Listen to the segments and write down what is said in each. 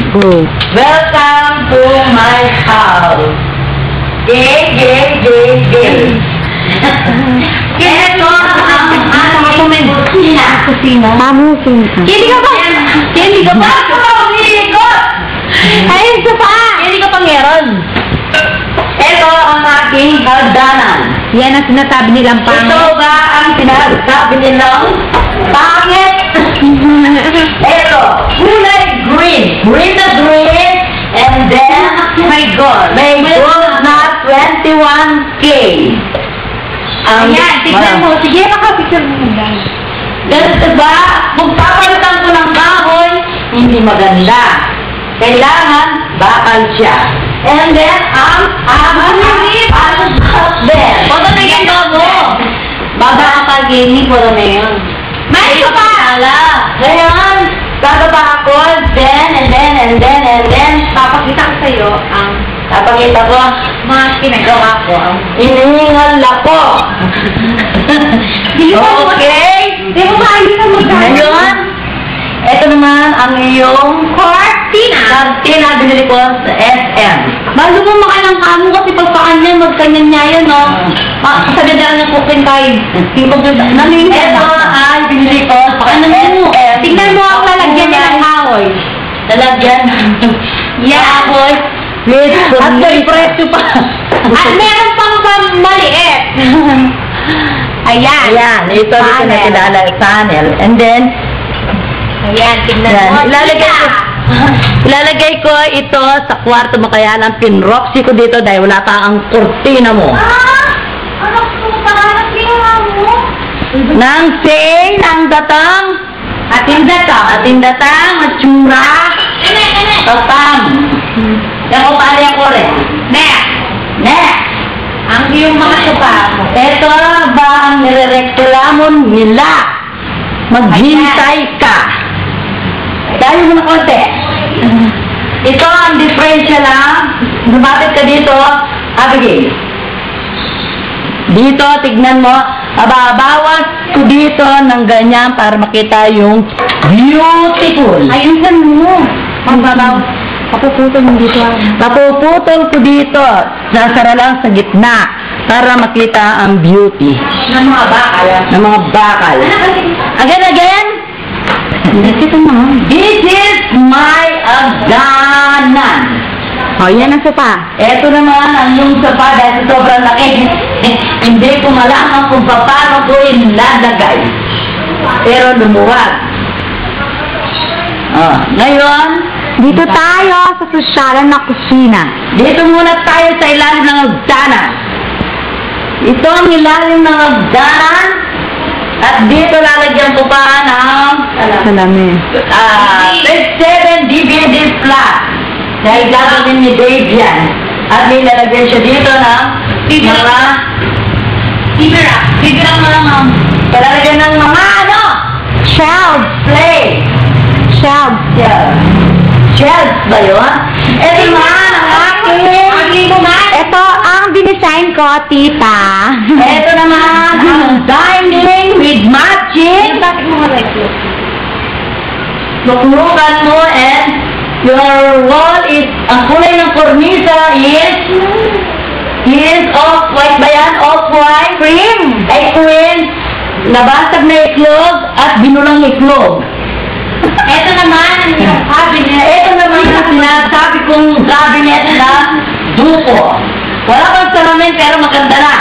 Go. Welcome to my house. Yay, yay, yay, yay. Ito ang aming kusina. Pamusin ka. Hindi ka ba? Hindi ka ba? Umilikot! Ayun sa pa! Hindi ka pangeron. Ito ang aking hagdanan. Yan ang sinasabi nilang pangit. Ito ba ang sinasabi nilang pangit? Ito, kulay green. Green na green. And then, my God, na 21K. Ayan, tignan mo. Sige, makapicture mo muna. Ganito ba? Kung papalitan ko ng kahoy, hindi maganda. Kailangan bakal siya. And then, there. Pwede na yung bago. Babakal gini, pwede na yun. May ito pa! Ngayon, gagaba ako, and then, Papakita ko sa'yo ang papakita ko, mga kinagawa ko. inihingal ako. Okay? Di mo maayos na magkano? Ngayon, ito naman ang iyong cortina binili ko sa SM. Bago mo makailang kamo kasi pagpakan niya, magkanyan niya yun, no? Sa ganda niya cooking kahit nalingin Ito ay binili ko sa SM. Tingnan mo ang lalagyan niya ng kahoy. Lalagyan. Kahoy. At may presyo pa. At meron pang maliit. Ayan. Ayan, ito dito na kilala panel. And then, Ayan, tingnan yan, mo. ilalagay ko ito sa kwarto mo, kaya lang pinroxy ko dito dahil wala pa ang kurtina mo. Ano po parang ginawa mo? Nang say, nang datang, ating datang, matsura, tatang. Yan ko pari ako rin. Next. Ang iyong mga sopa mo. Ito ba ang nirereklamon nila? Maghintay ka. Dahil mo na konti. Ito ang diferensya lang. Lumapit ka dito, Abigail. Dito, tignan mo. Babawas ko dito ng ganyan para makita yung beautiful. Ayun mo. Mababawas. Papuputol mo dito. Napuputol ko dito. Nasara lang sa gitna para makita ang beauty Ng mga bakal. ng mga bakal. Again. Ito mo. This is my agdanan. O, yan ang sopa. Ito naman ang yung sopa dahil sobrang laki. Hindi ko malaman kung paano ko ilalagay. Pero lumuwag. Ngayon, Dito tayo sa sosyalan na kusina. dito muna tayo sa ilalim ng hagdanan. Ito ang ilalim ng hagdanan. At dito lalagyan ko pa ng Salamin. 7 DVD flat. Dahil gagawin ni Dave yan. At may lalagyan siya dito ng mga figure mo lang palalagyan ng mga Shelves. play. Shelves. Shells ba yun? Ito naman ang aking Ito ang dinesign ko, tita. ito naman ang dining with matching. Bakit mo nga Luklukan mo and your wall is, ang kulay ng kornisa is off-white ba yan? Off-white? Cream. Ay cream. Nabasag na iklog at binulang iklog. Ito naman ang iyong cabinet. Ito naman ang sinasabi kong cabinet na duko. Wala pang salamin pero maganda na.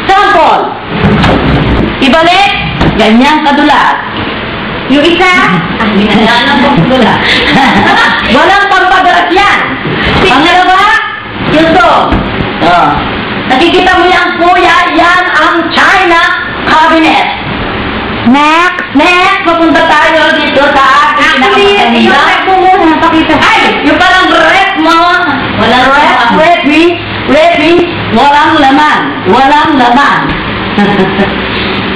Sample. Ibalik. Ganyang kadulas. Yung isa, Ginagalan mo kadulas. Walang pampadaras yan. Pangalawa, ito. Nakikita mo yan, kuya, yan ang China cabinet. Next, papunta tayo dito sa aking yung nakapaganda. rep mo muna, pakita. Ay! Yung palang rep mo! Walang rep, walang laman.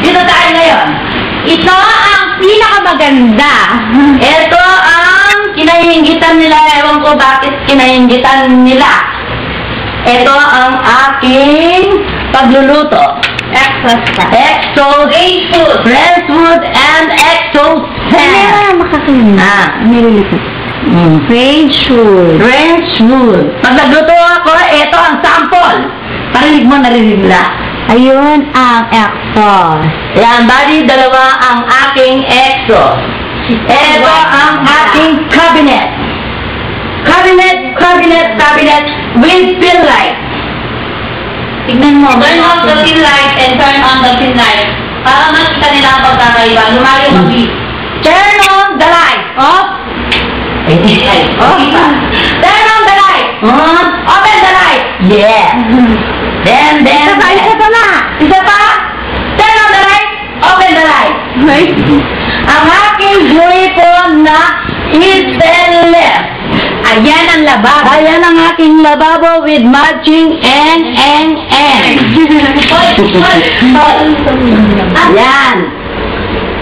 Dito tayo ngayon. Ito ang pinakamaganda. Ito ang kinainggitan nila. Ewan ko bakit kinainggitan nila. Ito ang aking pagluluto. Exo Friendswood and Exo Hindi Sand. na makakain. Ah. Nililipot. French wood. French wood. Pag nagluto ako, ito ang sample. Parinig mo, narinig na. Ayun ang exhaust. Yan, bali, dalawa ang aking exhaust. Ito ang aking cabinet. Cabinet with pin light. Tignan mo. Turn off the pin light and turn on the pin light. Para makita nila ang pagkakaiba. Lumayo kami. Turn on the light. Off. Off. Turn on the light. Open the light. Yeah. Then. Isa pa na. Isa pa. Turn on the light. Open the light. Ang aking hipon na stainless. Ayan ang lababo. Ayan ang aking lababo with matching N. Ayan.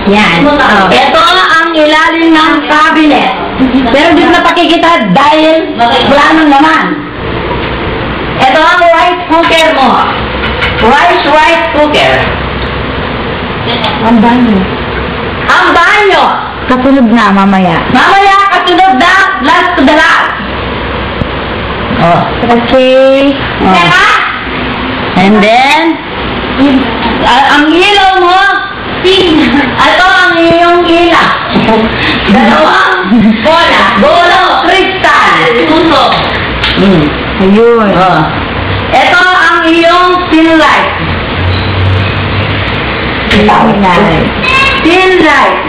Yan. Oh. Ito ang ilalim ng cabinet. Pero di na pakikita dahil wala nang naman. Ito ang rice cooker mo. Rice cooker. Ang banyo. Ang banyo. Kasunod na mamaya. Mamaya kasunod na last to the last. Oh. Okay. Teka. And then, ang ilaw mo, ito ang iyong ilaw. Dalawang bola, kristal, puso. Ayun. Oh. Ito ang iyong pin light. Pin light.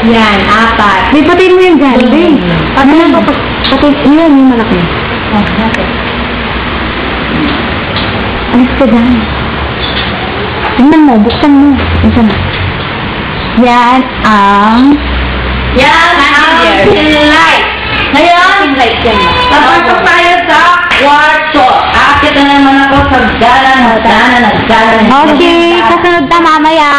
Yan, apat. May patin mo yung dyan, Bing. Ano yan? Patin, yun, yung malaki. Alis ka dyan. Tingnan mo, buksan mo. Isa na. Yan ang... Pin light. Ngayon, papasok tayo sa kwarto. Akit na naman ako sa gala. Okay, kasunod na mamaya.